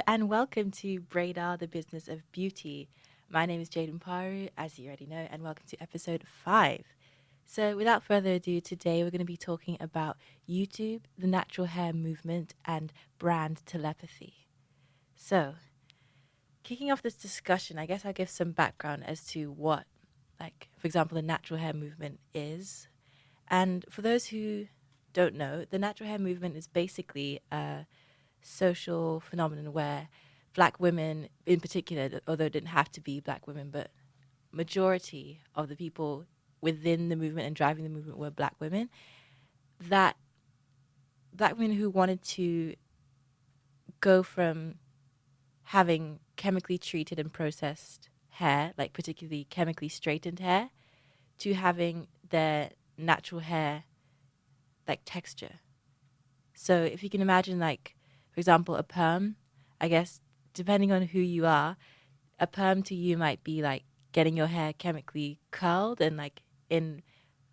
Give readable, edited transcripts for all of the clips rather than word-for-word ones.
and welcome to BRAIDAR, the business of beauty. My name is Jaden Paru, as you already know, and welcome to episode 5. So, without further ado, today we're going to be talking about YouTube, the natural hair movement, and brand telepathy. So, kicking off this discussion, I guess I'll give some background as to what, for example, the natural hair movement is. And for those who don't know, the natural hair movement is basically a social phenomenon where black women in particular, although it didn't have to be black women, but majority of the people within the movement and driving the movement were black women, that black women who wanted to go from having chemically treated and processed hair, like particularly chemically straightened hair, to having their natural hair like texture. So if you can imagine, like, for example, a perm, I guess, depending on who you are, a perm to you might be like getting your hair chemically curled and like in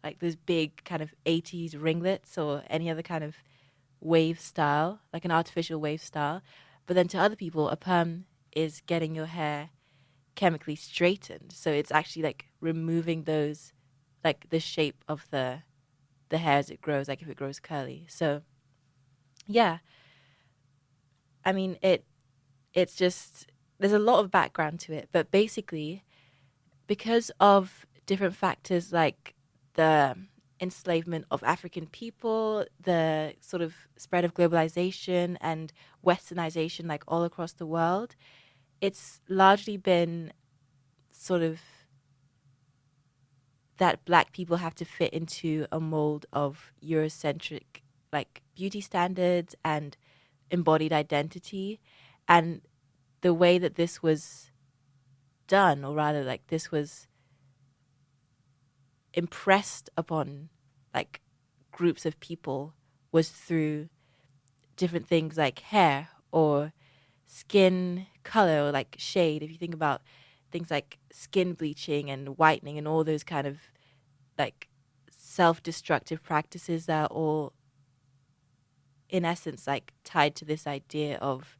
like those big kind of 80s ringlets or any other kind of wave style, like an artificial wave style. But then to other people, a perm is getting your hair chemically straightened. So it's actually like removing those, like the shape of the hair as it grows, like if it grows curly. So yeah, I mean, it's just, there's a lot of background to it, but basically, because of different factors like the enslavement of African people, the sort of spread of globalization and westernization, like all across the world, it's largely been sort of that black people have to fit into a mold of Eurocentric, like beauty standards and embodied identity. And the way that this was done, or rather like this was impressed upon like groups of people, was through different things like hair or skin color or like shade. If you think about things like skin bleaching and whitening and all those kind of like self-destructive practices that are all in essence like tied to this idea of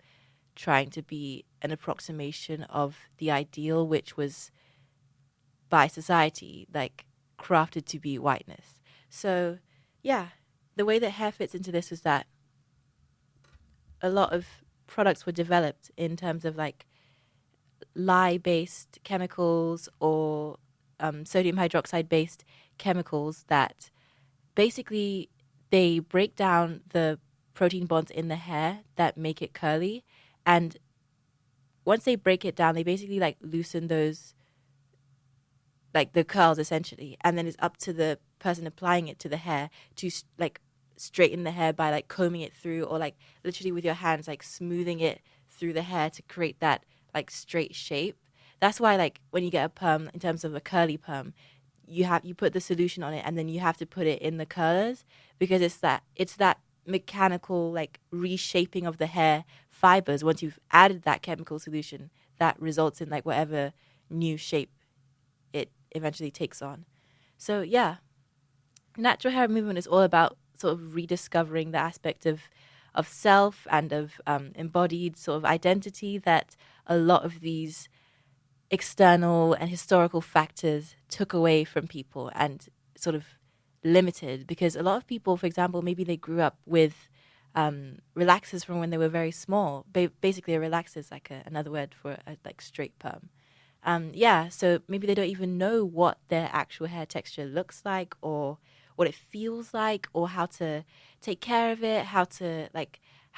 trying to be an approximation of the ideal, which was by society like crafted to be whiteness. So yeah, the way that hair fits into this was that a lot of products were developed in terms of like lye-based chemicals or sodium hydroxide-based chemicals that basically they break down the protein bonds in the hair that make it curly, and once they break it down, they basically like loosen those, like the curls essentially, and then it's up to the person applying it to the hair to like straighten the hair by like combing it through or like literally with your hands like smoothing it through the hair to create that like straight shape. That's why like when you get a perm, in terms of a curly perm, you put the solution on it and then you have to put it in the curlers, because it's that mechanical like reshaping of the hair fibers. Once you've added that chemical solution, that results in like whatever new shape it eventually takes on. So yeah, natural hair movement is all about sort of rediscovering the aspect of self and of embodied sort of identity that a lot of these external and historical factors took away from people and sort of limited. Because a lot of people, for example, maybe they grew up with relaxers from when they were very small. Basically, a relaxer is like another word for a like straight perm. Yeah, so maybe they don't even know what their actual hair texture looks like or what it feels like or how to take care of it, how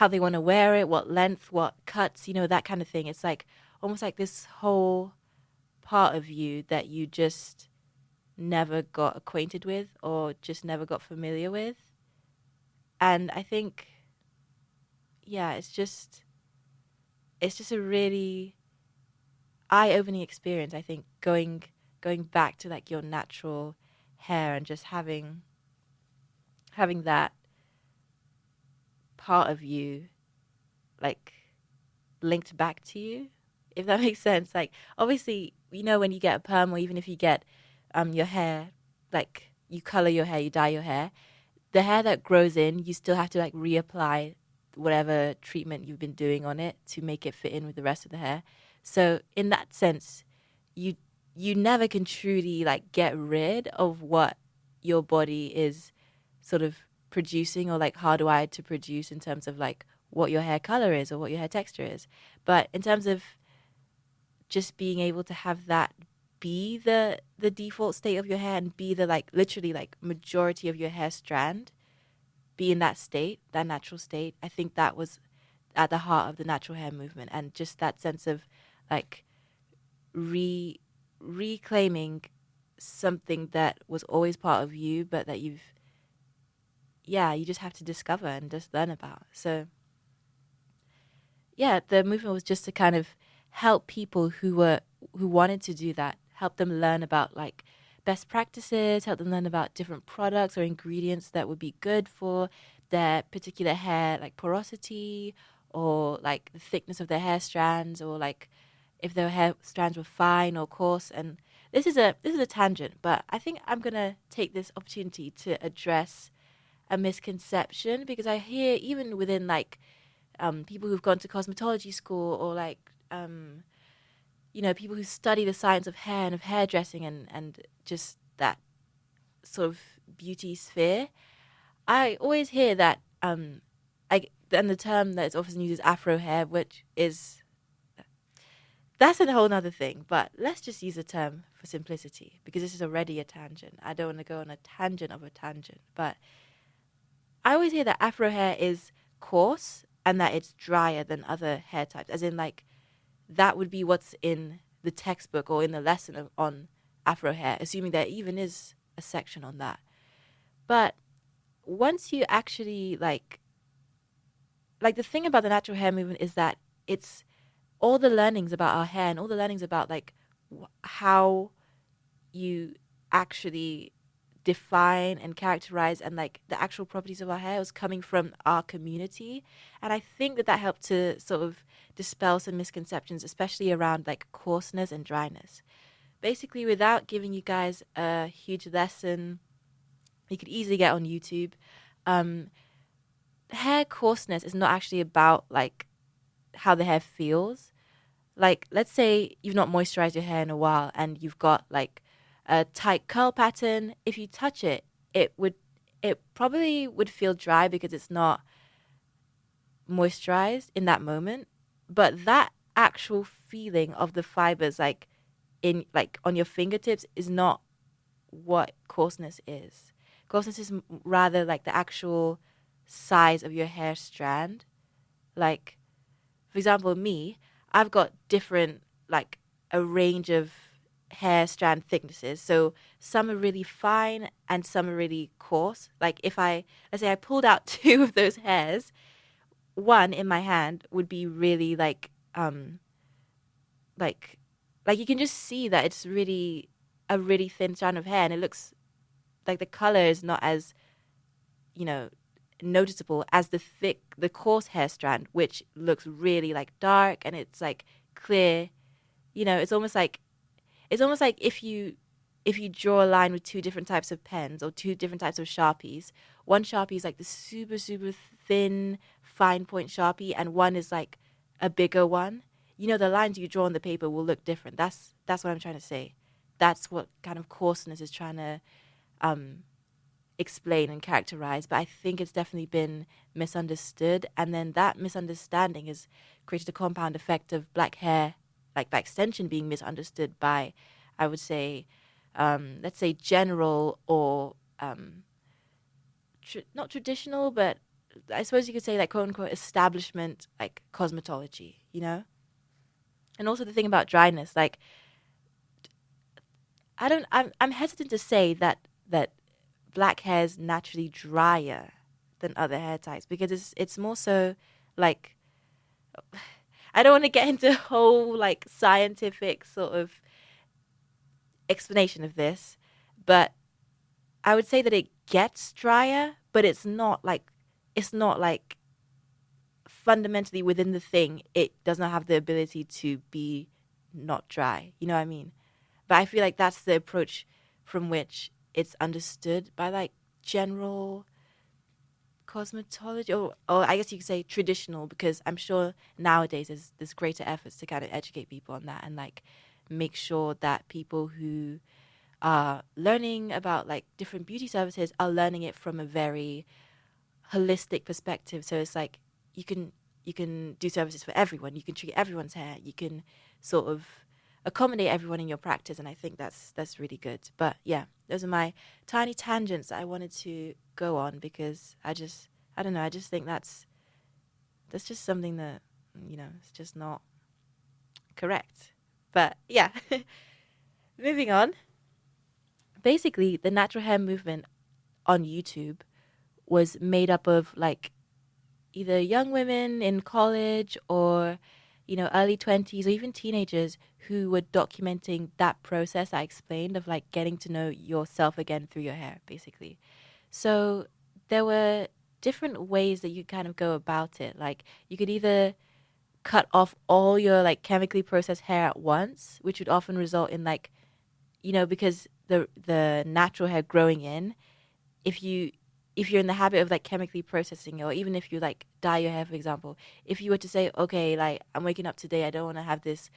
they want to wear it, what length, what cuts, that kind of thing. It's like almost like this whole part of you that you just never got acquainted with or just never got familiar with. And I think, yeah, it's just a really eye-opening experience. I think going back to like your natural hair and just having that part of you like linked back to you, if that makes sense. Like obviously, when you get a perm or even if you get your hair, like you color your hair, you dye your hair, the hair that grows in, you still have to like reapply whatever treatment you've been doing on it to make it fit in with the rest of the hair. So in that sense, you you never can truly like get rid of what your body is sort of producing or like hardwired to produce in terms of like what your hair color is or what your hair texture is. But in terms of just being able to have that be the default state of your hair and be the like literally like majority of your hair strand, be in that state, that natural state, I think that was at the heart of the natural hair movement, and just that sense of like re reclaiming something that was always part of you but that you've, yeah, you just have to discover and just learn about. So yeah, the movement was just to kind of help people who wanted to do that, help them learn about like best practices, help them learn about different products or ingredients that would be good for their particular hair, like porosity or like the thickness of their hair strands, or like if their hair strands were fine or coarse. And this is a tangent, but I think I'm gonna take this opportunity to address a misconception, because I hear even within like people who've gone to cosmetology school, or like people who study the science of hair and of hairdressing, and just that sort of beauty sphere. I always hear that and the term that is often used is Afro hair, which is, that's a whole nother thing. But let's just use a term for simplicity, because this is already a tangent. I don't want to go on a tangent of a tangent, but I always hear that Afro hair is coarse and that it's drier than other hair types, as in like that would be what's in the textbook or in the lesson on Afro hair, assuming there even is a section on that. But once you actually like the thing about the natural hair movement is that it's all the learnings about our hair and all the learnings about like how you actually define and characterize and like the actual properties of our hair was coming from our community. And I think that that helped to sort of dispel some misconceptions, especially around like coarseness and dryness. Basically, without giving you guys a huge lesson you could easily get on YouTube, um, hair coarseness is not actually about like how the hair feels. Like, let's say you've not moisturized your hair in a while and you've got like a tight curl pattern. If you touch it, it probably would feel dry because it's not moisturized in that moment. But that actual feeling of the fibers like in like on your fingertips is not what coarseness is. Coarseness is rather like the actual size of your hair strand. Like, for example, me, I've got different, like a range of hair strand thicknesses. So some are really fine and some are really coarse. Like if let's say I pulled out two of those hairs, one in my hand would be really like like you can just see that it's really a really thin strand of hair, and it looks like the color is not as, you know, noticeable as the coarse hair strand, which looks really like dark and it's like clear. It's almost like if you draw a line with two different types of pens or two different types of Sharpies. One Sharpie is like the super, super thin, fine point Sharpie, and one is like a bigger one. The lines you draw on the paper will look different. That's what I'm trying to say. That's what kind of coarseness is trying to explain and characterize. But I think it's definitely been misunderstood. And then that misunderstanding has created a compound effect of black hair, like by extension, being misunderstood by, I would say, let's say general or not traditional, but I suppose you could say like quote unquote establishment, like cosmetology. And also the thing about dryness, like I'm hesitant to say that black hair is naturally drier than other hair types, because it's more so like, I don't want to get into a whole like scientific sort of explanation of this, but I would say that it gets drier, but it's not like fundamentally within the thing, it does not have the ability to be not dry. You know what I mean? But I feel like that's the approach from which it's understood by like general cosmetology, or I guess you could say traditional, because I'm sure nowadays there's greater efforts to kind of educate people on that and like make sure that people who are learning about like different beauty services are learning it from a very holistic perspective. So it's like you can you can do services for everyone. You can treat everyone's hair. You can sort of accommodate everyone in your practice, and I think that's really good. But yeah, those are my tiny tangents that I wanted to go on because I don't know. I just think that's just something that it's just not correct. But yeah, moving on. Basically, the natural hair movement on YouTube was made up of like either young women in college or early 20s or even teenagers who were documenting that process I explained of like getting to know yourself again through your hair, basically. So there were different ways that you kind of go about it. Like you could either cut off all your like chemically processed hair at once, which would often result in like because the natural hair growing in, if you if you're in the habit of like chemically processing, or even if you like dye your hair, for example, if you were to say, okay, like I'm waking up today, I don't want to have this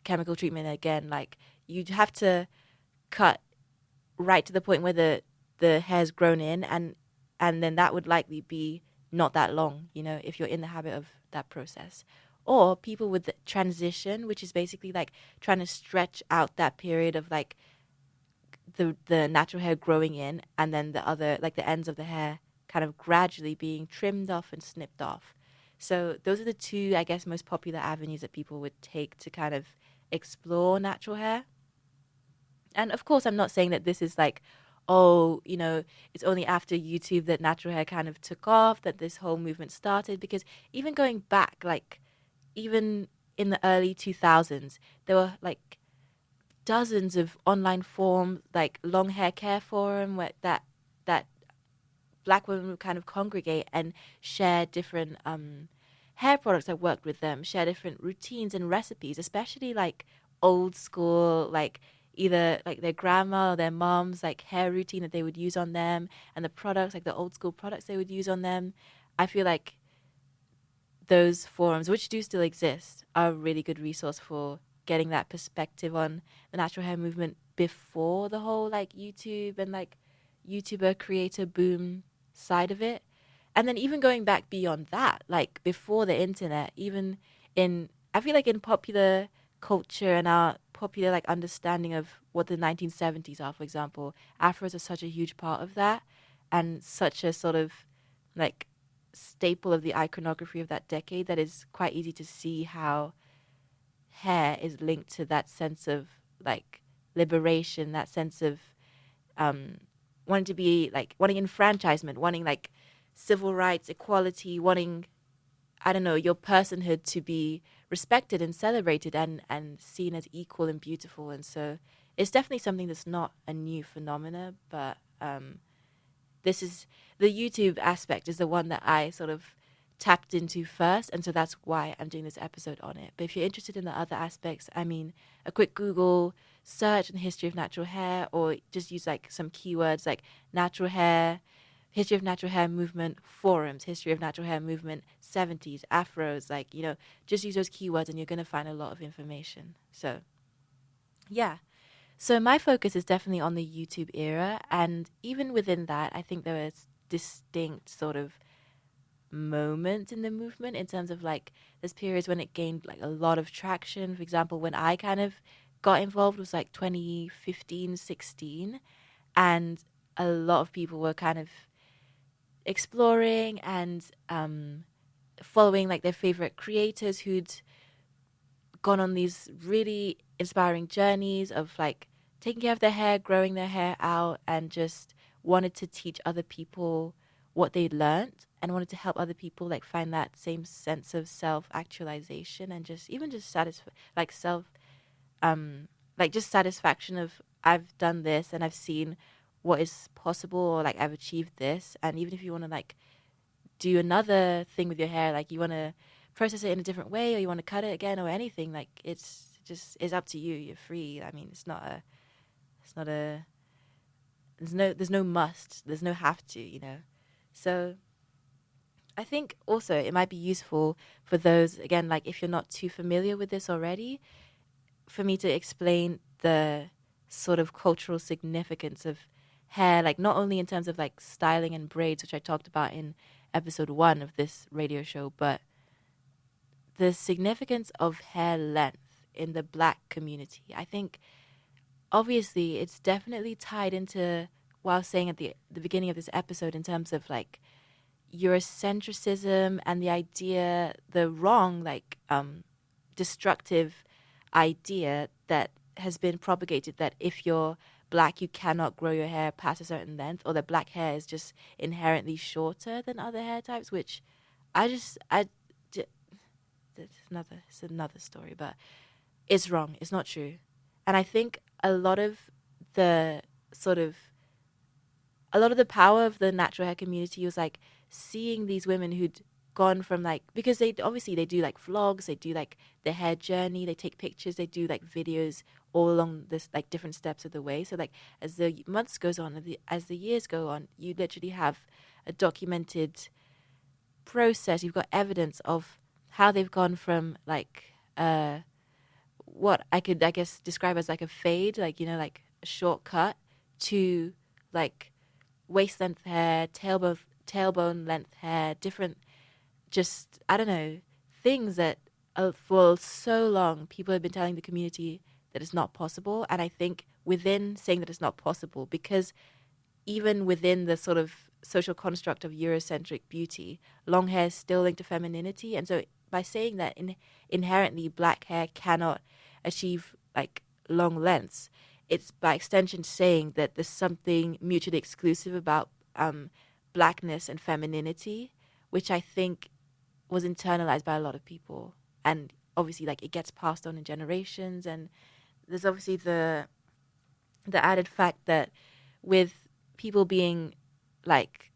chemical treatment again, like you'd have to cut right to the point where the hair's grown in, and then that would likely be not that long, if you're in the habit of that process. Or people with the transition, which is basically like trying to stretch out that period of like the natural hair growing in, and then the other, like the ends of the hair kind of gradually being trimmed off and snipped off. So those are the two, I guess, most popular avenues that people would take to kind of explore natural hair. And of course, I'm not saying that this is like, oh, it's only after YouTube that natural hair kind of took off, that this whole movement started. Because even going back, like, even in the early 2000s, there were like dozens of online forums, like long hair care forum, where that black women would kind of congregate and share different hair products that worked with them, share different routines and recipes, especially like old school, like either like their grandma or their mom's like hair routine that they would use on them, and the products, like the old school products they would use on them. I feel like those forums, which do still exist, are a really good resource for getting that perspective on the natural hair movement before the whole like YouTube and like YouTuber creator boom side of it. And then even going back beyond that, like before the internet, even in, I feel like in popular culture and our popular like understanding of what the 1970s are, for example, afros are such a huge part of that, and such a sort of like staple of the iconography of that decade, that is quite easy to see how hair is linked to that sense of like liberation, that sense of um, wanting to be like wanting enfranchisement, wanting like civil rights, equality, wanting, I don't know, your personhood to be respected and celebrated and seen as equal and beautiful. And so it's definitely something that's not a new phenomena, but this is the YouTube aspect is the one that I sort of tapped into first, and so that's why I'm doing this episode on it. But if you're interested in the other aspects, I mean, a quick Google search in the history of natural hair, or just use like some keywords like natural hair, history of natural hair movement forums, history of natural hair movement 70s, afros, like, just use those keywords and you're going to find a lot of information. So yeah, so my focus is definitely on the YouTube era, and even within that, I think there was distinct sort of moments in the movement, in terms of like there's periods when it gained like a lot of traction. For example, when I kind of got involved was like 2015, 16, and a lot of people were kind of exploring and following like their favorite creators who'd gone on these really inspiring journeys of like taking care of their hair, growing their hair out, and just wanted to teach other people what they'd learned, and wanted to help other people like find that same sense of self-actualization, and just even just like self like just satisfaction of, I've done this and I've seen what is possible, or like I've achieved this. And even if you want to like do another thing with your hair, like you want to process it in a different way, or you want to cut it again, or anything, like it's up to you. You're free. I mean, it's not a there's no must, there's no have to. So I think also it might be useful for those, again, like if you're not too familiar with this already, for me to explain the sort of cultural significance of hair, like not only in terms of like styling and braids, which I talked about in episode 1 of this radio show, but the significance of hair length in the black community. I think obviously it's definitely tied into what I was saying at the beginning of this episode in terms of like Eurocentrism and the idea, the wrong, like destructive idea that has been propagated that if you're black, you cannot grow your hair past a certain length, or that black hair is just inherently shorter than other hair types, which I it's another story, but it's wrong. It's not true. And I think the sort of a lot of the power of the natural hair community was like seeing these women who'd gone from like, because they obviously they do like vlogs, they do like the hair journey, they take pictures, they do like videos all along this like different steps of the way. So like as the months goes on, as the years go on, you literally have a documented process. You've got evidence of how they've gone from like what I could, I guess, describe as like a fade, like, you know, like a shortcut to like waist length hair, tailbone length hair, different, just, I don't know, things that for so long people have been telling the community that it's not possible. And I think within saying that it's not possible, because even within the sort of social construct of Eurocentric beauty, long hair is still linked to femininity. And so by saying that inherently black hair cannot achieve like long lengths, it's by extension saying that there's something mutually exclusive about blackness and femininity, which I think was internalized by a lot of people. And obviously like it gets passed on in generations. And there's obviously the added fact that with people being like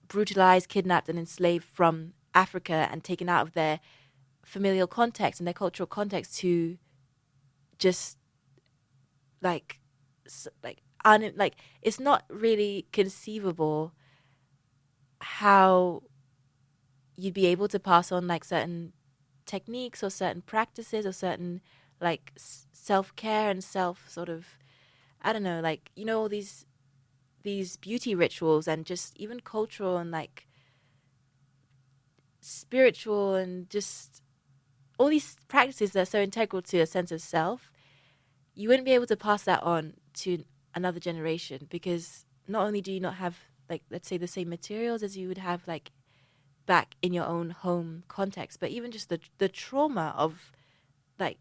brutalized, kidnapped, and enslaved from Africa and taken out of their familial context and their cultural context to just like like it's not really conceivable how you'd be able to pass on like certain techniques or certain practices or certain like self-care and self sort of, I don't know, like, you know, all these beauty rituals and just even cultural and like spiritual and just all these practices that are so integral to a sense of self. You wouldn't be able to pass that on to another generation, because not only do you not have like, let's say, the same materials as you would have like back in your own home context, but even just the trauma of like,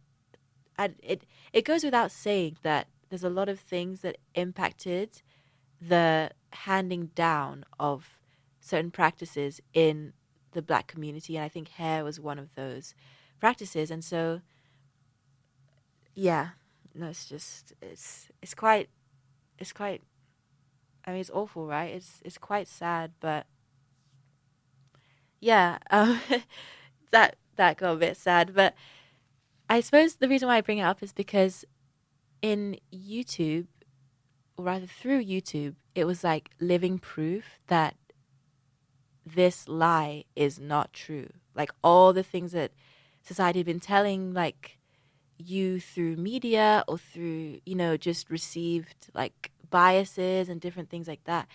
it goes without saying that there's a lot of things that impacted the handing down of certain practices in the black community, and I think hair was one of those practices. And so yeah, no, it's just it's quite, I mean, it's awful, right? It's quite sad, but yeah, that got a bit sad. But I suppose the reason why I bring it up is because in YouTube, or rather through YouTube, it was like living proof that this lie is not true. Like all the things that society had been telling, like you through media or through, you know, just received like biases and different things like that,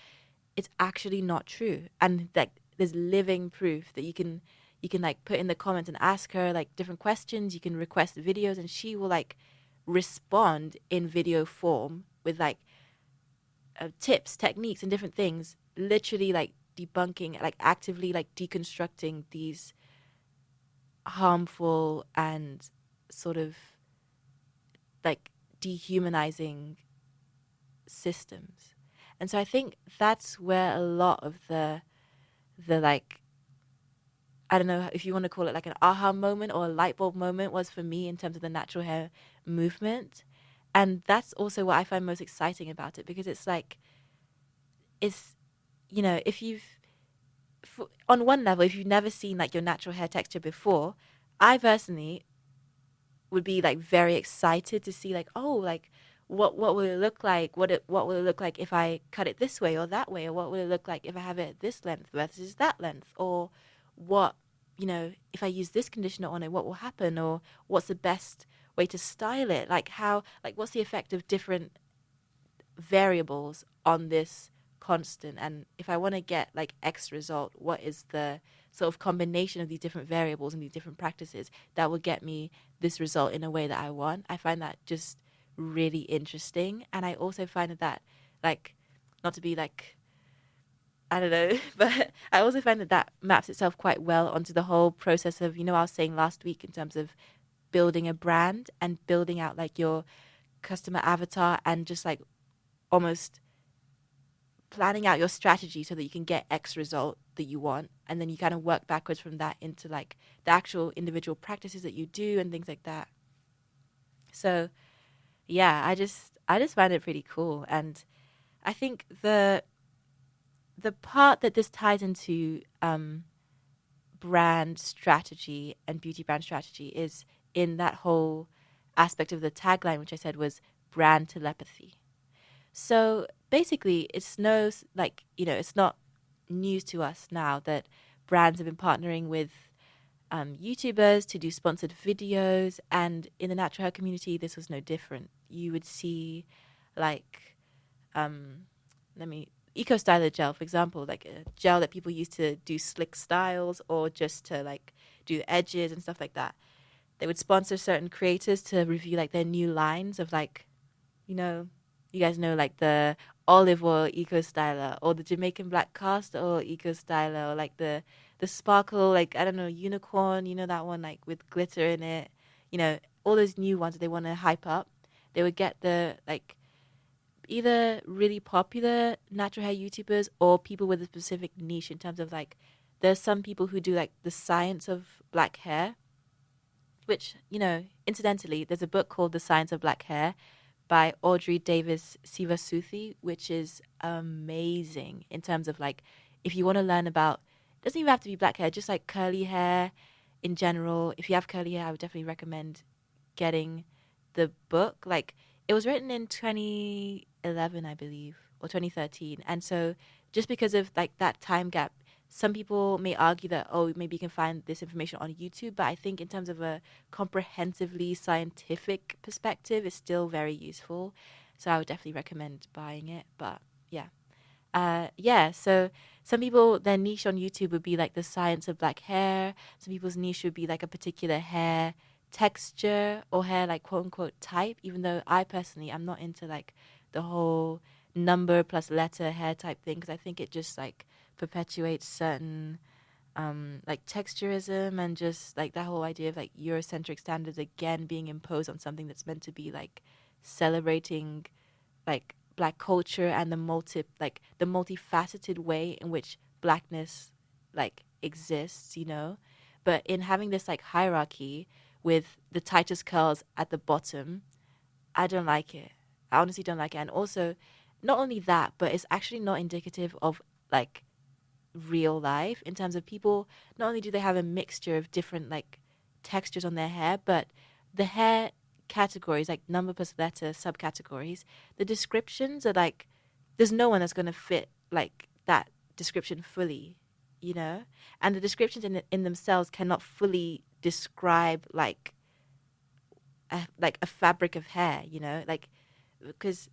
it's actually not true. And like there's living proof that you can like put in the comments and ask her like different questions. You can request videos and she will like respond in video form with like tips, techniques, and different things, literally like debunking, like actively like deconstructing these harmful and sort of like dehumanizing systems. And so I think that's where a lot of the like, I don't know if you want to call it like an aha moment or a light bulb moment was for me in terms of the natural hair movement. And that's also what I find most exciting about it, because it's like, it's, you know, if you've, on one level, if you've never seen like your natural hair texture before, I personally would be like very excited to see like, oh, like what will it look like? What will it look like if I cut it this way or that way? Or what will it look like if I have it this length versus that length? Or what, if I use this conditioner on it, what will happen, or what's the best way to style it, like how, like what's the effect of different variables on this constant, and if I want to get like X result, what is the sort of combination of these different variables and these different practices that will get me this result in a way that I want. I find that just really interesting, and I also find that like, not to be like, I don't know, but I also find that maps itself quite well onto the whole process of, I was saying last week in terms of building a brand and building out like your customer avatar, and just like almost planning out your strategy so that you can get X result that you want. And then you kind of work backwards from that into like the actual individual practices that you do and things like that. So yeah, I just find it pretty cool. And I think the part that this ties into brand strategy and beauty brand strategy is in that whole aspect of the tagline, which I said was brand telepathy. So basically, it's it's not news to us now that brands have been partnering with YouTubers to do sponsored videos, and in the natural hair community, this was no different. You would see, like, Eco Styler gel, for example, like a gel that people use to do slick styles or just to like do edges and stuff like that. They would sponsor certain creators to review like their new lines of like, you know, you guys know like the olive oil eco styler or the Jamaican black castor oil eco styler, or like the sparkle, like I don't know, unicorn, that one like with glitter in it, all those new ones that they want to hype up. They would get the like either really popular natural hair YouTubers or people with a specific niche in terms of like there's some people who do like the science of black hair, which, incidentally, there's a book called The Science of Black Hair by Audrey Davis Sivasuthi, which is amazing in terms of like, if you want to learn about, it doesn't even have to be black hair, just like curly hair in general. If you have curly hair, I would definitely recommend getting the book. Like, it was written in 2011, I believe, or 2013. And so just because of like that time gap, some people may argue that, oh, maybe you can find this information on YouTube, but I think in terms of a comprehensively scientific perspective, it's still very useful. So I would definitely recommend buying it. But yeah. So some people, their niche on YouTube would be like the science of black hair. Some people's niche would be like a particular hair texture or hair like quote unquote type, even though I personally, I'm not into like the whole number plus letter hair type thing, because I think it just like perpetuates certain like texturism and just like that whole idea of like Eurocentric standards again being imposed on something that's meant to be like celebrating like black culture and the multifaceted way in which blackness like exists, but in having this like hierarchy with the tightest curls at the bottom, I don't like it. I honestly don't like it. And also, not only that, but it's actually not indicative of like real life in terms of people. Not only do they have a mixture of different like textures on their hair, but the hair categories, like number plus letter subcategories, the descriptions are like, there's no one that's going to fit like that description fully, and the descriptions in themselves cannot fully describe like a fabric of hair, like, because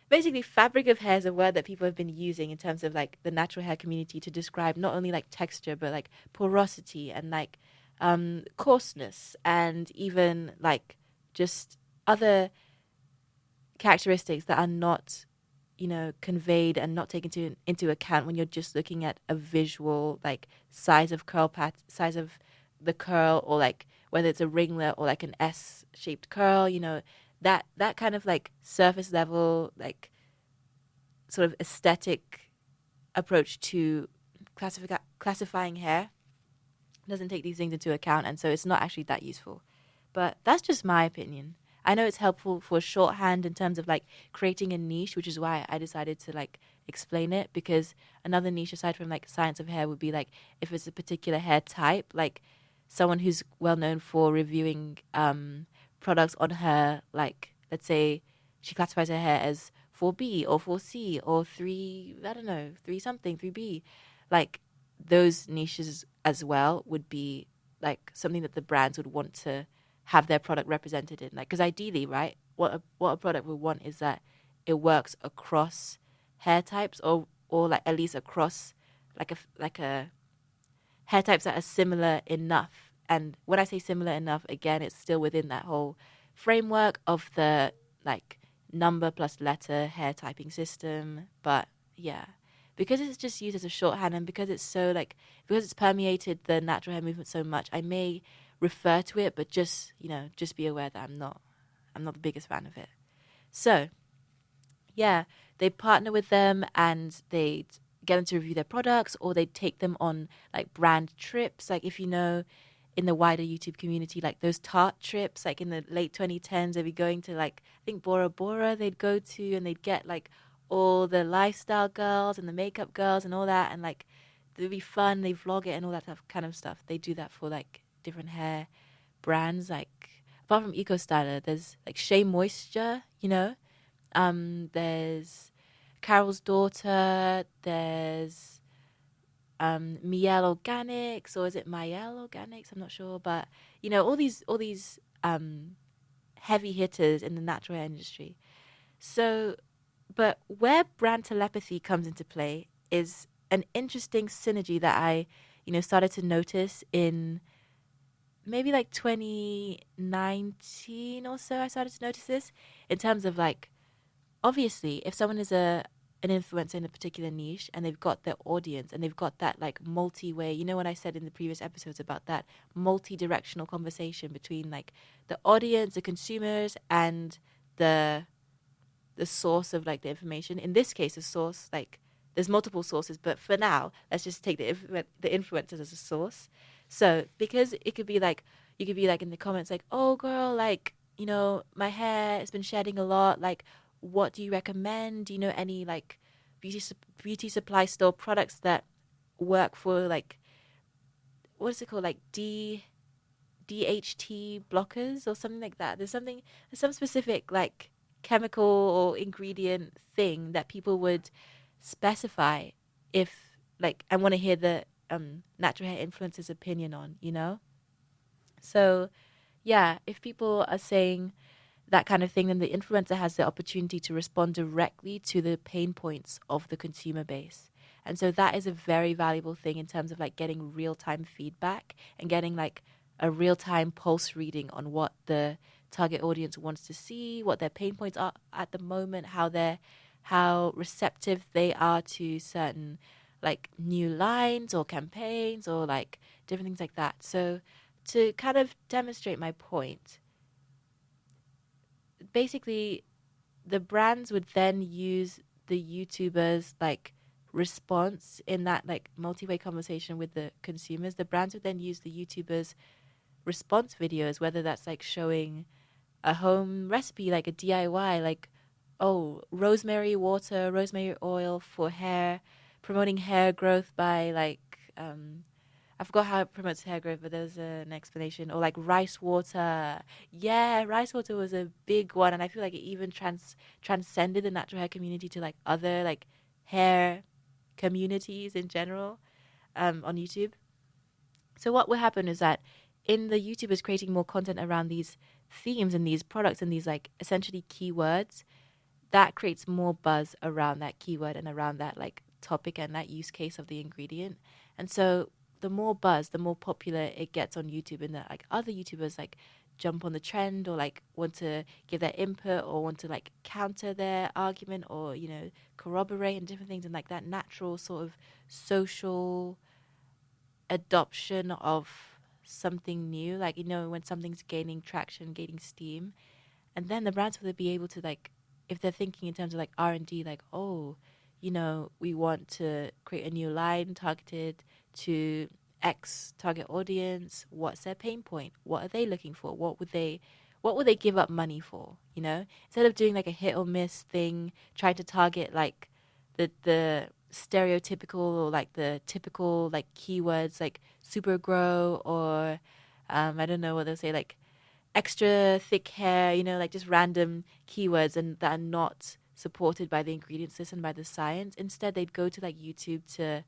basically fabric of hair is a word that people have been using in terms of like the natural hair community to describe not only like texture but like porosity and like coarseness and even like just other characteristics that are not conveyed and not taken into account when you're just looking at a visual like size of size of the curl, or like whether it's a ringlet or like an S-shaped curl, that kind of like surface level like sort of aesthetic approach to classifying hair doesn't take these things into account, and so it's not actually that useful. But that's just my opinion. I know it's helpful for shorthand in terms of like creating a niche, which is why I decided to like explain it, because another niche aside from like science of hair would be like if it's a particular hair type, like someone who's well known for reviewing products on her, like let's say she classifies her hair as 4B or 4C or 3, I don't know, 3 something, 3B. Like those niches as well would be like something that the brands would want to have their product represented in. Like, because ideally, right, what a product would want is that it works across hair types, or like at least across like a hair types that are similar enough. And when I say similar enough, again, it's still within that whole framework of the like number plus letter hair typing system. But yeah, because it's just used as a shorthand, and because it's so like, because it's permeated the natural hair movement so much, I may refer to it, but just, just be aware that I'm not the biggest fan of it. So yeah, they partner with them and they get them to review their products, or they take them on like brand trips. Like, if you know, in the wider YouTube community, like those Tarte trips, like in the late 2010s, they'd be going to like, I think Bora Bora they'd go to, and they'd get like all the lifestyle girls and the makeup girls and all that. And like, it'd be fun. They vlog it and all that kind of stuff. They do that for like different hair brands. Like, apart from Eco Styler, there's like Shea Moisture, there's Carol's Daughter, there's Miel Organics, or is it Miel Organics? I'm not sure, but all these heavy hitters in the natural hair industry. So, but where brand telepathy comes into play is an interesting synergy that I, started to notice in maybe like 2019 or so. I started to notice this in terms of like, obviously, if someone is an influencer in a particular niche and they've got their audience and they've got that like multi-way, when I said in the previous episodes about that multi-directional conversation between like the audience, the consumers, and the source of like the information. In this case, the source, like, there's multiple sources, but for now, let's just take the influencers as a source. So because it could be like, you could be like in the comments like, oh girl, like, my hair has been shedding a lot, like, what do you recommend? Do you know any like beauty supply store products that work for like, what is it called, like DHT blockers or something like that? There's some specific like chemical or ingredient thing that people would specify if like I want to hear the natural hair influencer's opinion on. So yeah, if people are saying that kind of thing, then the influencer has the opportunity to respond directly to the pain points of the consumer base. And so that is a very valuable thing in terms of like getting real-time feedback and getting like a real-time pulse reading on what the target audience wants to see, what their pain points are at the moment, how receptive they are to certain like new lines or campaigns or like different things like that. So to kind of demonstrate my point, basically the brands would then use the YouTubers like response in that like multi-way conversation with the consumers. The brands would then use the YouTubers response videos, whether that's like showing a home recipe, like a DIY, like, oh, rosemary water, rosemary oil for hair, promoting hair growth by like I forgot how it promotes hair growth, but there's an explanation. Or like rice water. Yeah, rice water was a big one, and I feel like it even transcended the natural hair community to like other like hair communities in general on YouTube. So what will happen is that in the YouTubers creating more content around these themes and these products and these like essentially keywords, that creates more buzz around that keyword and around that like topic and that use case of the ingredient. And so the more buzz, the more popular it gets on YouTube, and that like other YouTubers like jump on the trend or like want to give their input or want to like counter their argument or corroborate and different things, and like that natural sort of social adoption of something new, like when something's gaining traction, gaining steam. And then the brands will be able to like, if they're thinking in terms of like R&D, like, oh, we want to create a new line targeted to X target audience. What's their pain point? What are they looking for? What would they give up money for? Instead of doing like a hit or miss thing, trying to target like the stereotypical or like the typical like keywords like super grow or I don't know what they'll say, like extra thick hair, like just random keywords and that are not supported by the ingredients list and by the science. Instead, they'd go to like YouTube to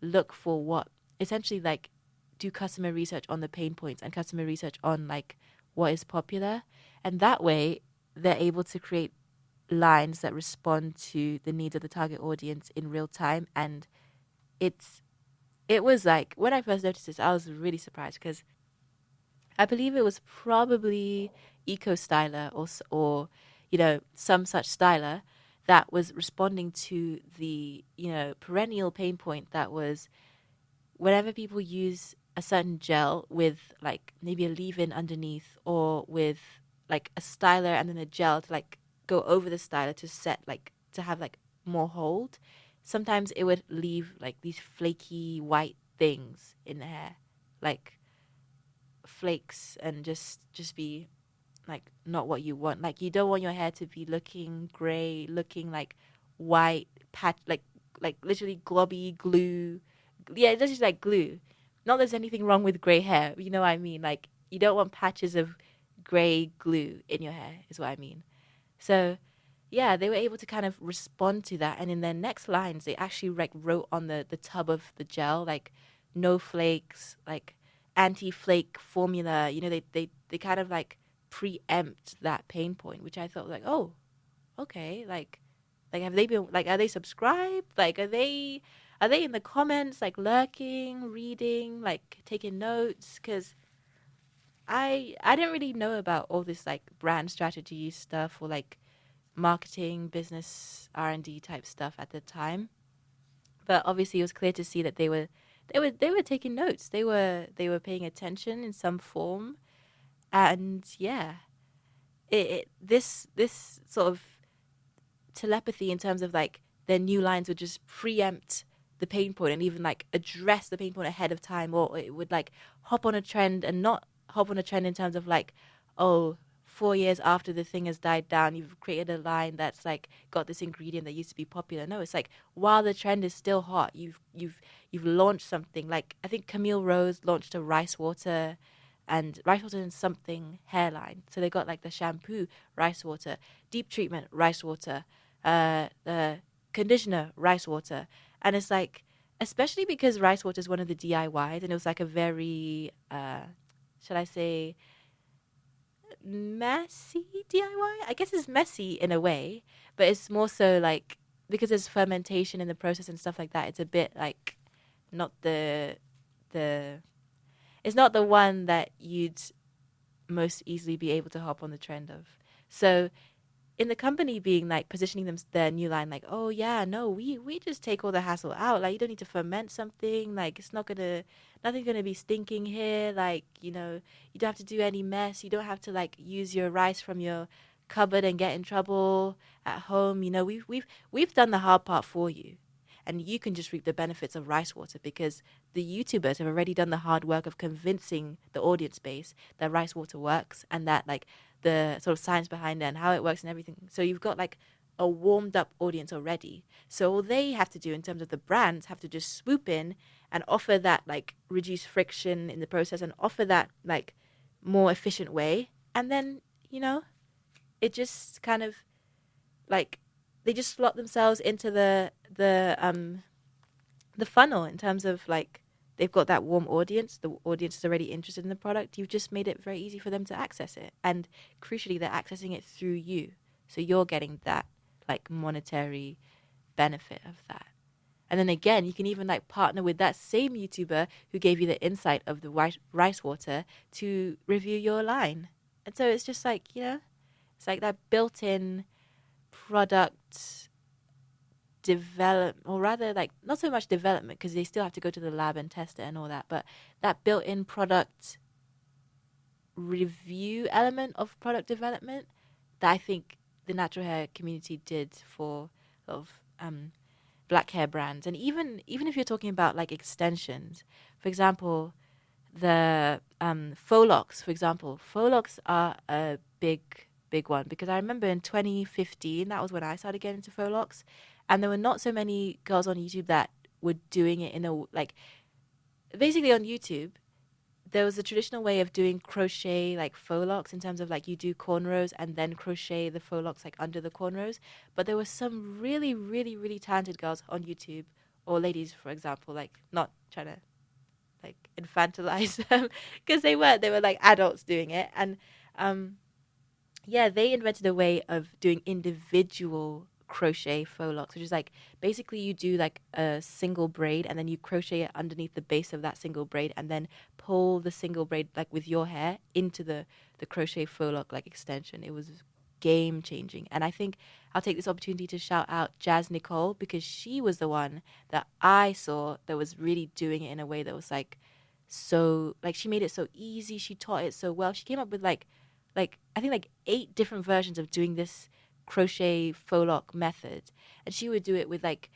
look for what essentially like do customer research on the pain points and customer research on like what is popular, and that way they're able to create lines that respond to the needs of the target audience in real time. And it's it was like, when I first noticed this, I was really surprised because I believe it was probably Eco Styler or some such styler that was responding to the perennial pain point that was whenever people use a certain gel with like maybe a leave-in underneath, or with like a styler and then a gel to like go over the styler to set like to have like more hold, sometimes it would leave like these flaky white things in the hair, like flakes, and just be like not what you want. Like you don't want your hair to be looking gray, looking like white patch, like literally globby glue. Yeah, it's just like glue. Not there's anything wrong with gray hair, you know what I mean? Like you don't want patches of gray glue in your hair, is what I mean. So yeah, they were able to kind of respond to that, and in their next lines, they actually like wrote on the tub of the gel like no flakes, like anti-flake formula. They kind of like preempt that pain point, which I thought like, oh, okay, like have they been like, are they subscribed? Like are they in the comments like lurking, reading, like taking notes? Because I didn't really know about all this like brand strategy stuff or like marketing, business, R&D type stuff at the time. But obviously it was clear to see that they were taking notes. They were paying attention in some form. And yeah, this sort of telepathy in terms of like their new lines would just preempt the pain point and even like address the pain point ahead of time, or it would like hop on a trend, and not hop on a trend in terms of like, oh, 4 years after the thing has died down, you've created a line that's like got this ingredient that used to be popular. No, it's like while the trend is still hot, you've launched something. Like I think Camille Rose launched a rice water, and rice water and something hairline. So they got like the shampoo rice water, deep treatment rice water, the conditioner rice water. And it's like, especially because rice water is one of the DIYs, and it was like a very should I say messy DIY? I guess it's messy in a way, but it's more so like because there's fermentation in the process and stuff like that, it's a bit like not the it's not the one that you'd most easily be able to hop on the trend of. So in the company being like positioning their new line like, oh yeah, no, we just take all the hassle out. Like you don't need to ferment something. Like it's nothing's gonna be stinking here. Like you don't have to do any mess. You don't have to like use your rice from your cupboard and get in trouble at home. We've done the hard part for you, and you can just reap the benefits of rice water because the YouTubers have already done the hard work of convincing the audience base that rice water works, and that like the sort of science behind it and how it works and everything. So you've got like a warmed up audience already. So all they have to do in terms of the brands have to just swoop in and offer that like reduced friction in the process and offer that like more efficient way. And then, it just kind of like they just slot themselves into the funnel in terms of like they've got that warm audience. The audience is already interested in the product. You've just made it very easy for them to access it. And crucially, they're accessing it through you. So you're getting that like monetary benefit of that. And then again, you can even like partner with that same YouTuber who gave you the insight of the rice water to review your line. And so it's just like, it's like that built-in product develop, or rather like not so much development because they still have to go to the lab and test it and all that, but that built-in product review element of product development that I think the natural hair community did for a lot of black hair brands. And even if you're talking about like extensions, for example, the faux locks, for example, faux locks are a big one because I remember in 2015 that was when I started getting into faux locks. And there were not so many girls on YouTube that were doing it in a, like, basically on YouTube, there was a traditional way of doing crochet, like, faux locks in terms of, like, you do cornrows and then crochet the faux locks, like, under the cornrows. But there were some really, really, really talented girls on YouTube, or ladies, for example, like, not trying to like infantilize them because they were like adults doing it. And um yeah, they invented a way of doing individual crochet faux locks, which is like basically you do like a single braid and then you crochet it underneath the base of that single braid and then pull the single braid like with your hair into the crochet faux lock like extension. It was game changing. And I think I'll take this opportunity to shout out Jazz Nicole because she was the one that I saw that was really doing it in a way that was like so like she made it so easy, she taught it so well. She came up with like I think like 8 different versions of doing this crochet faux lock method, and she would do it with like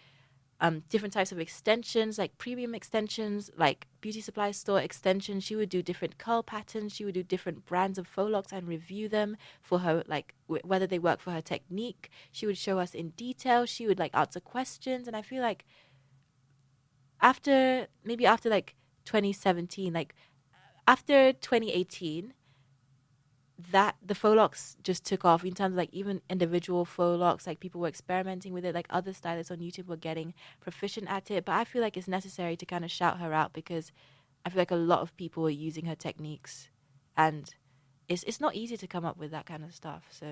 different types of extensions, like premium extensions, like beauty supply store extensions. She would do different curl patterns. She would do different brands of faux locks and review them for her, like whether they work for her technique. She would show us in detail. She would like answer questions, and I feel like after like 2017, like after 2018 that the faux locks just took off in terms of like even individual faux locks, like people were experimenting with it, like other stylists on YouTube were getting proficient at it. But I feel like it's necessary to kind of shout her out because I feel like a lot of people are using her techniques, and it's not easy to come up with that kind of stuff. So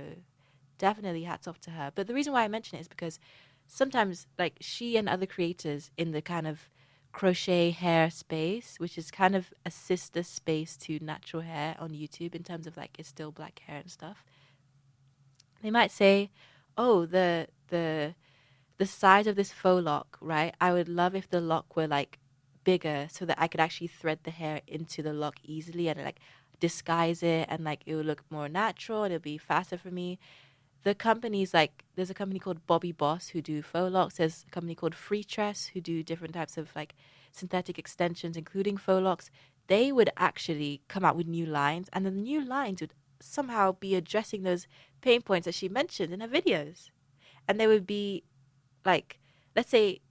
definitely hats off to her. But the reason why I mention it is because sometimes like she and other creators in the kind of crochet hair space, which is kind of a sister space to natural hair on YouTube in terms of like it's still black hair and stuff. They might say, "Oh, the size of this faux lock, right? I would love if the lock were like bigger so that I could actually thread the hair into the lock easily and like disguise it and like it would look more natural and it'll be faster for me." The companies like there's a company called Bobby Boss who do faux locks. There's a company called Free Tress who do different types of like synthetic extensions, including faux locks. They would actually come out with new lines, and the new lines would somehow be addressing those pain points that she mentioned in her videos. And they would be like, let's say,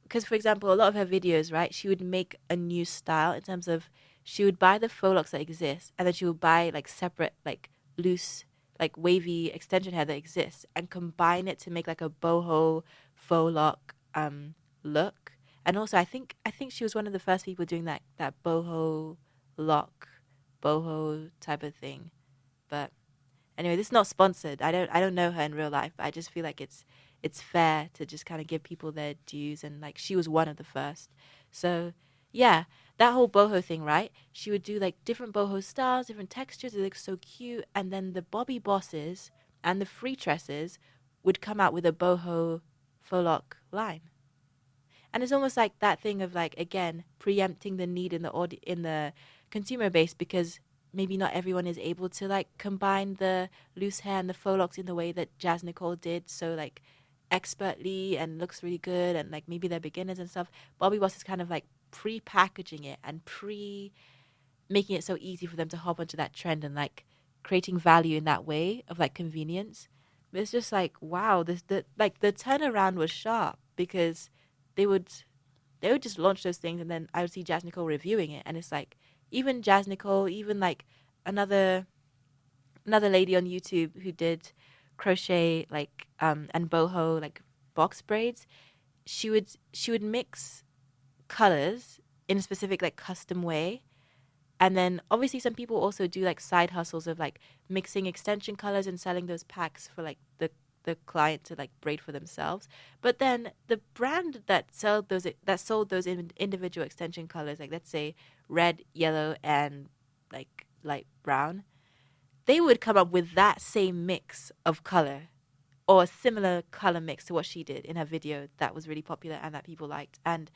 because for example, a lot of her videos, right, she would make a new style in terms of she would buy the faux locks that exist, and then she would buy like separate, like loose, like wavy extension hair that exists, and combine it to make like a boho faux lock look. And also, I think she was one of the first people doing that boho lock, boho type of thing. But anyway, this is not sponsored. I don't know her in real life, but I just feel like it's fair to just kind of give people their dues, and like she was one of the first. So yeah, that whole boho thing, right? She would do like different boho styles, different textures. It looks so cute, and then the Bobby Bosses and the Free Tresses would come out with a boho faux lock line. And it's almost like that thing of like again preempting the need in the consumer base because maybe not everyone is able to like combine the loose hair and the faux locks in the way that Jazz Nicole did so like expertly and looks really good, and like maybe they're beginners and stuff. Bobby Boss is kind of like pre-packaging it and pre making it so easy for them to hop onto that trend and like creating value in that way of like convenience. But it's just like wow, this the like the turnaround was sharp because they would they would just launch those things, and then I would see Jazz Nicole reviewing it, and it's like even Jazz Nicole, even like another lady on YouTube who did crochet like and boho like box braids, she would mix colors in a specific like custom way. And then obviously some people also do like side hustles of like mixing extension colors and selling those packs for like the client to like braid for themselves. But then the brand that sold those individual extension colors, like let's say red, yellow, and like light brown, they would come up with that same mix of color or a similar color mix to what she did in her video that was really popular and that people liked. And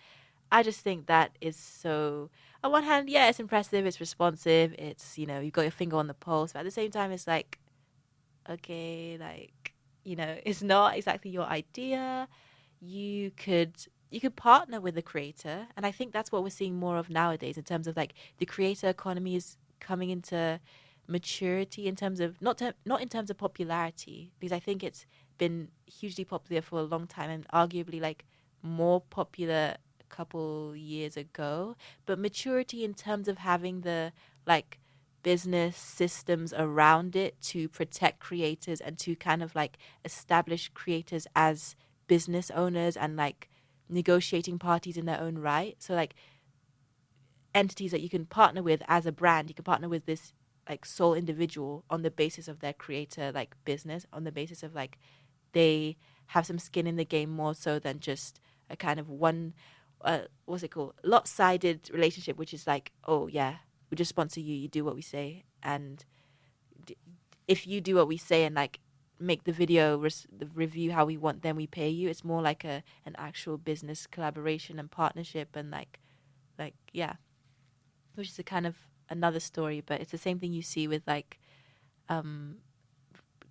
I just think that is so. On one hand, yeah, it's impressive, it's responsive, it's you've got your finger on the pulse, but at the same time, it's like, okay, like it's not exactly your idea. You could partner with the creator, and I think that's what we're seeing more of nowadays in terms of like the creator economy is coming into maturity in terms of not in terms of popularity, because I think it's been hugely popular for a long time and arguably like more popular couple years ago, but maturity in terms of having the like business systems around it to protect creators and to kind of like establish creators as business owners and like negotiating parties in their own right. So like entities that you can partner with as a brand. You can partner with this like sole individual on the basis of their creator like business, on the basis of like they have some skin in the game more so than just a kind of one what's it called, lopsided relationship, which is like, oh yeah, we just sponsor you, you do what we say, and if you do what we say and like make the video the review how we want, then we pay you. It's more like an actual business collaboration and partnership, and like yeah, which is a kind of another story, but it's the same thing you see with like um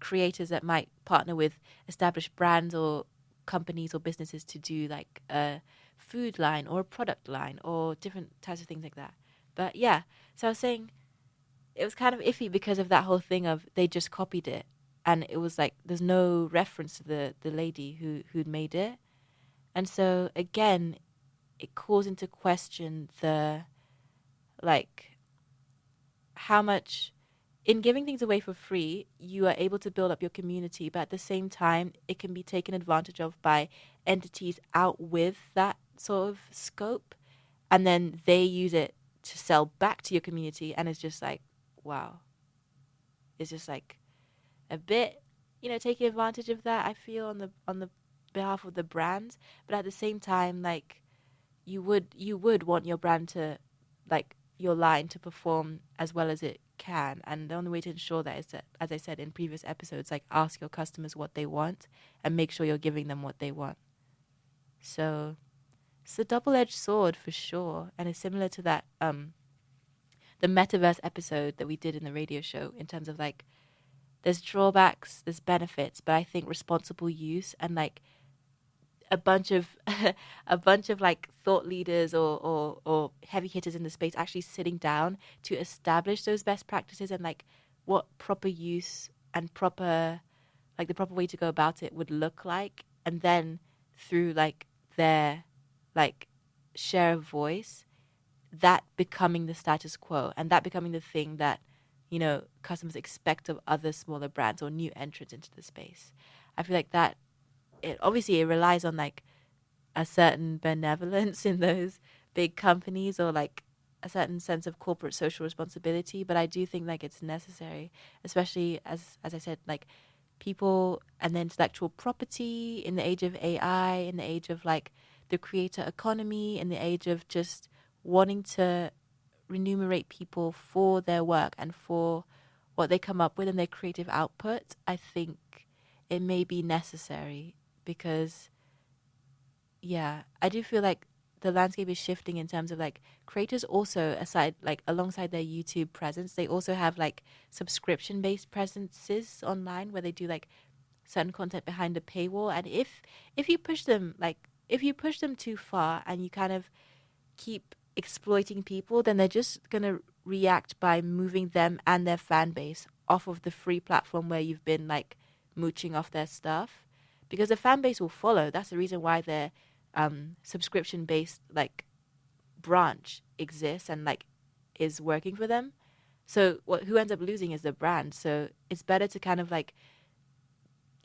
creators that might partner with established brands or companies or businesses to do like a food line or a product line or different types of things like that. But yeah, so I was saying it was kind of iffy because of that whole thing of they just copied it, and it was like there's no reference to the lady who'd made it. And so again, it calls into question the like how much in giving things away for free you are able to build up your community, but at the same time it can be taken advantage of by entities out with that sort of scope, and then they use it to sell back to your community, and it's just like, wow, it's just like a bit, taking advantage of that, I feel, on the behalf of the brands. But at the same time, like you would want your brand to, like, your line to perform as well as it can, and the only way to ensure that is that, as I said in previous episodes, like, ask your customers what they want and make sure you're giving them what they want. So it's a double-edged sword for sure, and it's similar to that the metaverse episode that we did in the radio show, in terms of like there's drawbacks, there's benefits, but I think responsible use and like a bunch of a bunch of like thought leaders or heavy hitters in the space actually sitting down to establish those best practices and like what proper use and proper, like, the proper way to go about it would look like, and then through like their like share of voice, that becoming the status quo and that becoming the thing that customers expect of other smaller brands or new entrants into the space. I feel like that it relies on like a certain benevolence in those big companies, or like a certain sense of corporate social responsibility, but I do think like it's necessary, especially as I said, like people and the intellectual property in the age of AI, in the age of like the creator economy, in the age of just wanting to remunerate people for their work and for what they come up with and their creative output. I think it may be necessary because, yeah, I do feel like the landscape is shifting in terms of like creators also, aside like alongside their YouTube presence, they also have like subscription based presences online where they do like certain content behind a paywall. And if you push them, like if you push them too far and you kind of keep exploiting people, then they're just gonna react by moving them and their fan base off of the free platform where you've been like mooching off their stuff, because the fan base will follow. That's the reason why their subscription based like branch exists and like is working for them. So who ends up losing is the brand. So it's better to kind of like,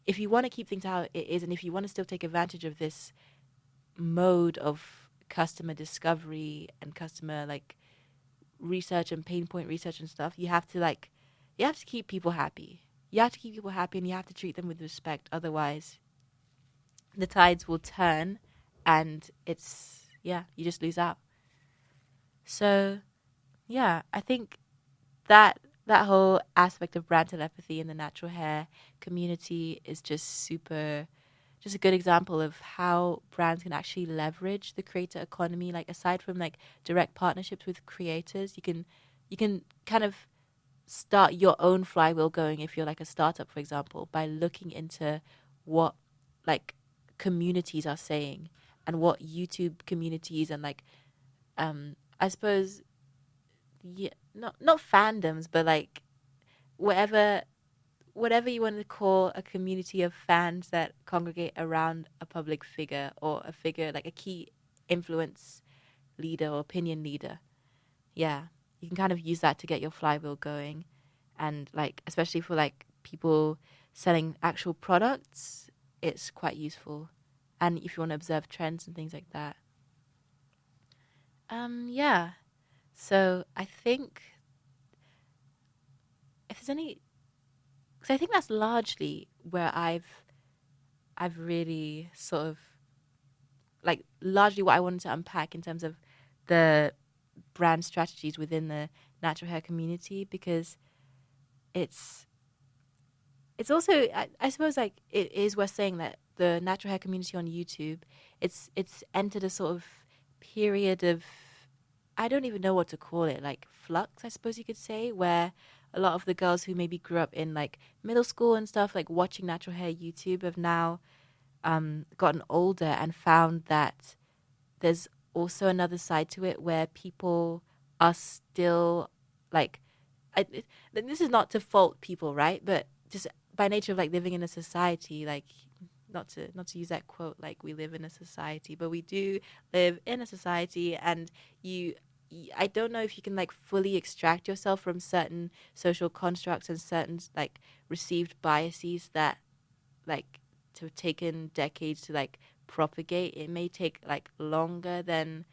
if you want to keep things how it is and if you want to still take advantage of this mode of customer discovery and customer like research and pain point research and stuff, you have to keep people happy. You have to keep people happy and you have to treat them with respect. Otherwise, the tides will turn and you just lose out. So, yeah, I think that whole aspect of brand telepathy in the natural hair community is just a good example of how brands can actually leverage the creator economy. Like, aside from like direct partnerships with creators, you can kind of start your own flywheel going if you're like a startup, for example, by looking into what like communities are saying and what YouTube communities and like I suppose, yeah, not fandoms, but like whatever you want to call a community of fans that congregate around a public figure or a figure like a key influence leader or opinion leader. Yeah, you can kind of use that to get your flywheel going, and like especially for like people selling actual products, it's quite useful. And if you want to observe trends and things like that. Yeah. So I think if there's any, because I think that's largely where I've really sort of like largely what I wanted to unpack in terms of the brand strategies within the natural hair community, because it's it's also I suppose like it is worth saying that the natural hair community on YouTube, it's entered a sort of period of, I don't even know what to call it, like flux, I suppose you could say, where a lot of the girls who maybe grew up in like middle school and stuff, like watching natural hair YouTube, have now gotten older and found that there's also another side to it where people are still like, this is not to fault people, right? But just by nature of like living in a society, like not to use that quote, like we live in a society, but we do live in a society, and you. I don't know if you can like fully extract yourself from certain social constructs and certain like received biases that like to have taken decades to like propagate. It may take like longer than,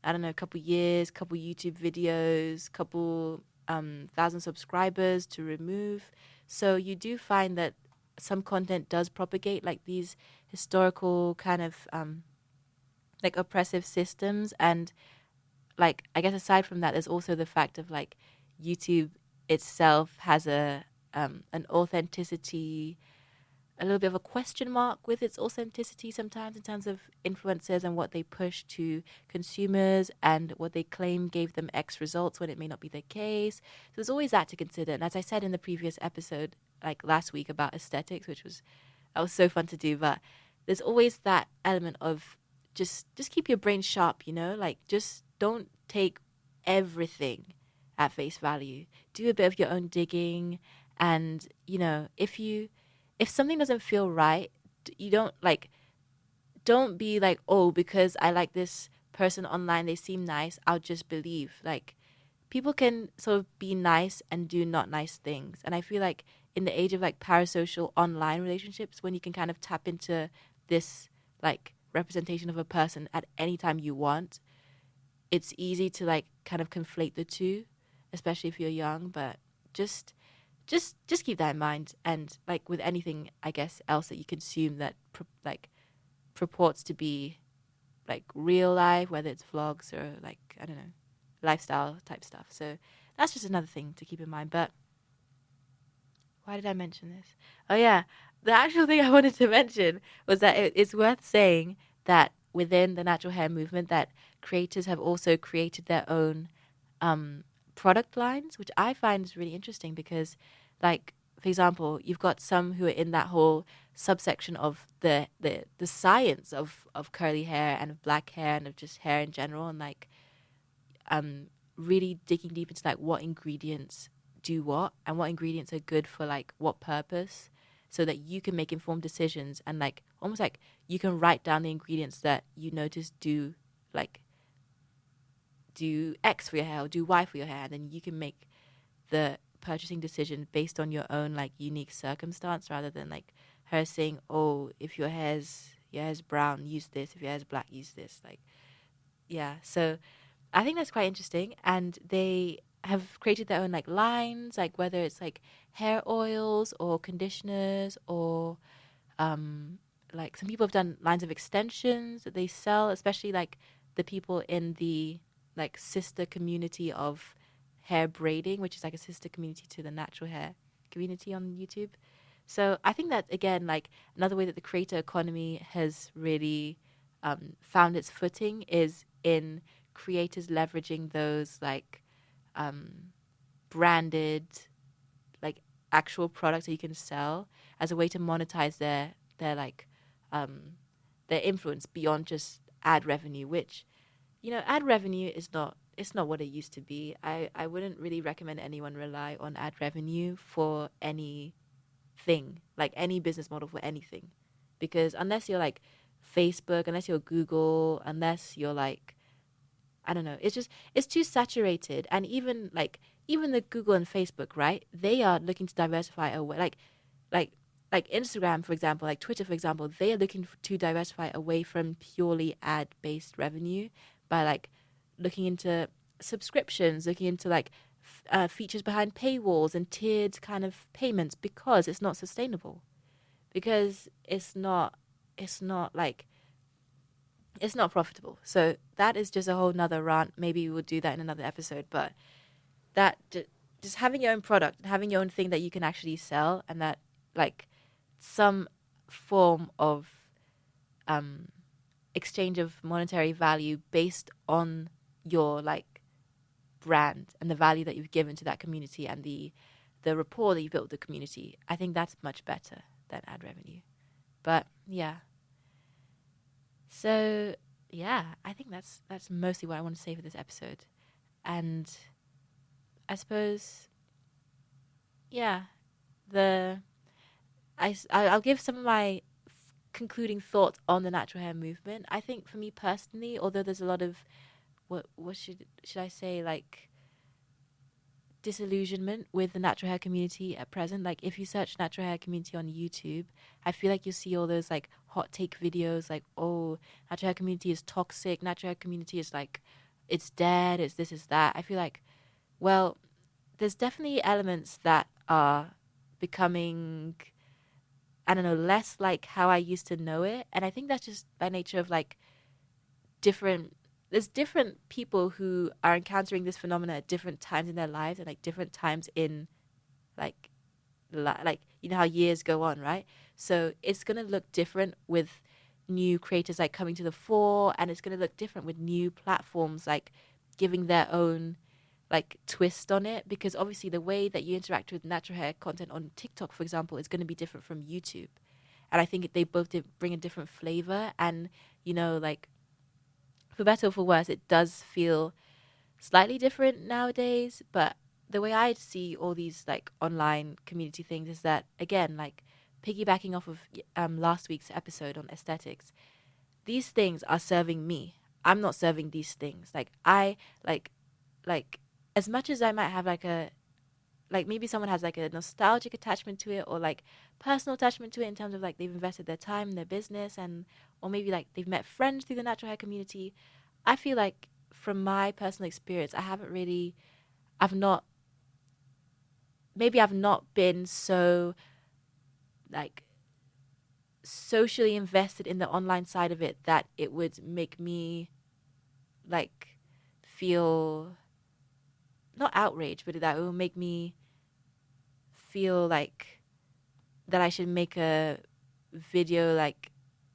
I don't know, a couple years, couple YouTube videos, couple thousand subscribers to remove. So you do find that some content does propagate like these historical kind of like oppressive systems. And like I guess aside from that, there's also the fact of like YouTube itself has a an authenticity, a little bit of a question mark with its authenticity sometimes in terms of influencers and what they push to consumers and what they claim gave them X results when it may not be the case. So there's always that to consider. And as I said in the previous episode, like last week about aesthetics, which was that was so fun to do, but there's always that element of just keep your brain sharp, you know? Like just don't take everything at face value. Do a bit of your own digging, and you know, if something doesn't feel right, you don't be like, oh, because I like this person online, they seem nice, I'll just believe. Like people can sort of be nice and do not nice things. And I feel like in the age of like parasocial online relationships, when you can kind of tap into this like representation of a person at any time you want, it's easy to like kind of conflate the two, especially if you're young. But just just keep that in mind. And like with anything I guess else that you consume that like purports to be like real life, whether it's vlogs or like I don't know, lifestyle type stuff. So that's just another thing to keep in mind. But why did I mention this? Oh yeah, the actual thing I wanted to mention was that it's worth saying that within the natural hair movement, that creators have also created their own um, product lines, which I find is really interesting because, like, for example, you've got some who are in that whole subsection of the science of curly hair and of black hair and of just hair in general, and like um really digging deep into like what ingredients do what and what ingredients are good for like what purpose, so that you can make informed decisions and like almost like you can write down the ingredients that you notice like do X for your hair or do Y for your hair, and then you can make the purchasing decision based on your own like unique circumstance, rather than like her saying, oh, if your hair's brown, use this, if your hair's black, use this. Like yeah, so I think that's quite interesting. And they have created their own like lines, like whether it's like hair oils or conditioners or like some people have done lines of extensions that they sell, especially like the people in the like sister community of hair braiding, which is like a sister community to the natural hair community on YouTube. So I think that again, like another way that the creator economy has really found its footing is in creators leveraging those like um, branded like actual products that you can sell as a way to monetize their like um, their influence beyond just ad revenue, which you know ad revenue is not, it's not what it used to be. I wouldn't really recommend anyone rely on ad revenue for anything, like any business model for anything, because unless you're like Facebook, unless you're Google, unless you're like I don't know. It's just it's too saturated, and even like even the Google and Facebook, right? They are looking to diversify away, like like Instagram, for example, like Twitter, for example. They are looking to diversify away from purely ad based revenue by like looking into subscriptions, looking into like features behind paywalls and tiered kind of payments, because it's not sustainable, because it's not like it's not profitable. So that is just a whole nother rant. Maybe we'll do that in another episode. But that just having your own product and having your own thing that you can actually sell, and that like some form of um exchange of monetary value based on your like brand and the value that you've given to that community and the rapport that you built with the community, I think that's much better than ad revenue. But yeah. So yeah, I think that's mostly what I want to say for this episode. And I suppose, yeah, the I'll give some of my concluding thoughts on the natural hair movement. I think for me personally, although there's a lot of what should I say, like disillusionment with the natural hair community at present. Like if you search natural hair community on YouTube, I feel like you'll see all those like hot take videos like, oh, natural hair community is toxic, natural hair community is like it's dead, it's this, is that. I feel like, well, there's definitely elements that are becoming, I don't know, less like how I used to know it. And I think that's just by nature of like different there's different people who are encountering this phenomena at different times in their lives, and like different times in like like you know how years go on, right? So it's going to look different with new creators like coming to the fore, and it's going to look different with new platforms like giving their own like twist on it, because obviously the way that you interact with natural hair content on TikTok, for example, is going to be different from YouTube. And I think they both bring a different flavor, and you know, like for better or for worse, it does feel slightly different nowadays. But the way I see all these like online community things is that, again, like piggybacking off of last week's episode on aesthetics, these things are serving me. I'm not serving these things. Like I like as much as I might have like a like maybe someone has like a nostalgic attachment to it, or like personal attachment to it in terms of like they've invested their time in their business, and or maybe like they've met friends through the natural hair community. I feel like from my personal experience, I've not maybe I've not been so like socially invested in the online side of it that it would make me like feel not outraged, but that it will make me feel like that I should make a video like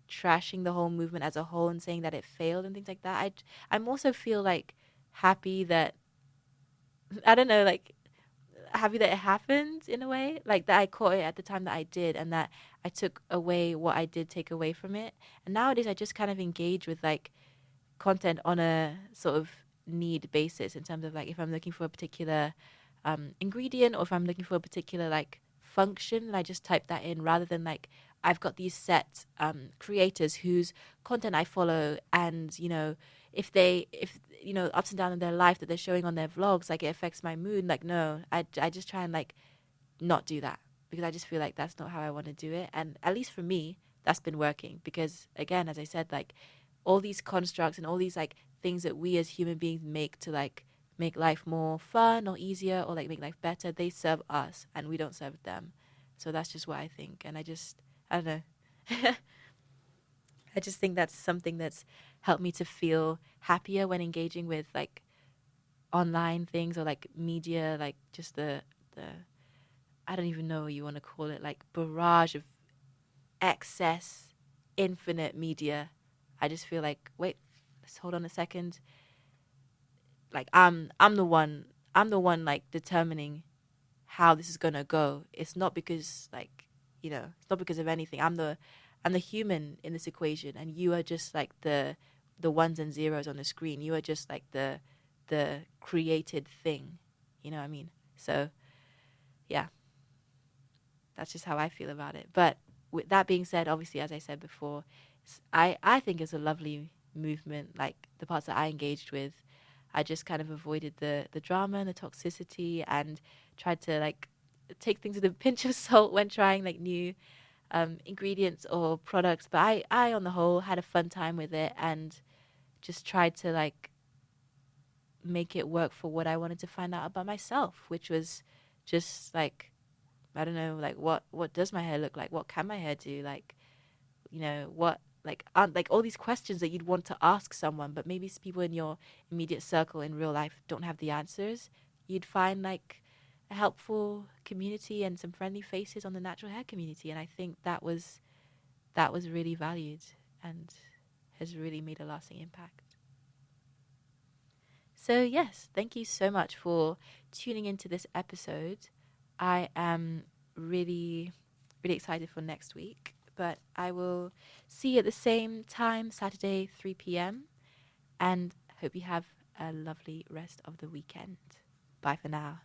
trashing the whole movement as a whole and saying that it failed and things like that. I'm also feel like happy that I don't know, like happy that it happened in a way, like that I caught it at the time that I did, and that I took away what I did take away from it. And nowadays I just kind of engage with like content on a sort of need basis, in terms of like if I'm looking for a particular ingredient, or if I'm looking for a particular like function, and I just type that in, rather than like I've got these set creators whose content I follow, and you know if you know ups and downs in their life that they're showing on their vlogs, like it affects my mood. Like no, I just try and like not do that, because I just feel like that's not how I want to do it. And at least for me, that's been working, because again, as I said, like all these constructs and all these like things that we as human beings make to like make life more fun or easier, or like make life better, they serve us and we don't serve them. So that's just what I think. And I don't know. I just think that's something that's helped me to feel happier when engaging with like online things, or like media, like just the I don't even know what you want to call it, like barrage of excess, infinite media. I just feel like, wait, let's hold on a second. Like I'm the one like determining how this is gonna go. It's not because like, you know, it's not because of anything. I'm the human in this equation, and you are just like the ones and zeros on the screen. You are just like the created thing. You know what I mean? So yeah, that's just how I feel about it. But with that being said, obviously, as I said before, I think it's a lovely movement. Like the parts that I engaged with, I just kind of avoided the drama and the toxicity, and tried to like take things with a pinch of salt when trying like new ingredients or products. But I on the whole had a fun time with it, and just tried to like make it work for what I wanted to find out about myself, which was just like, I don't know, like what does my hair look like? What can my hair do? Like, what, like, aren't like all these questions that you'd want to ask someone, but maybe people in your immediate circle in real life don't have the answers. You'd find like a helpful community and some friendly faces on the natural hair community, and I think that was really valued and has really made a lasting impact. So, yes, thank you so much for tuning into this episode. I am really, really excited for next week, but I will see you at the same time, Saturday, 3 p.m., and hope you have a lovely rest of the weekend. Bye for now.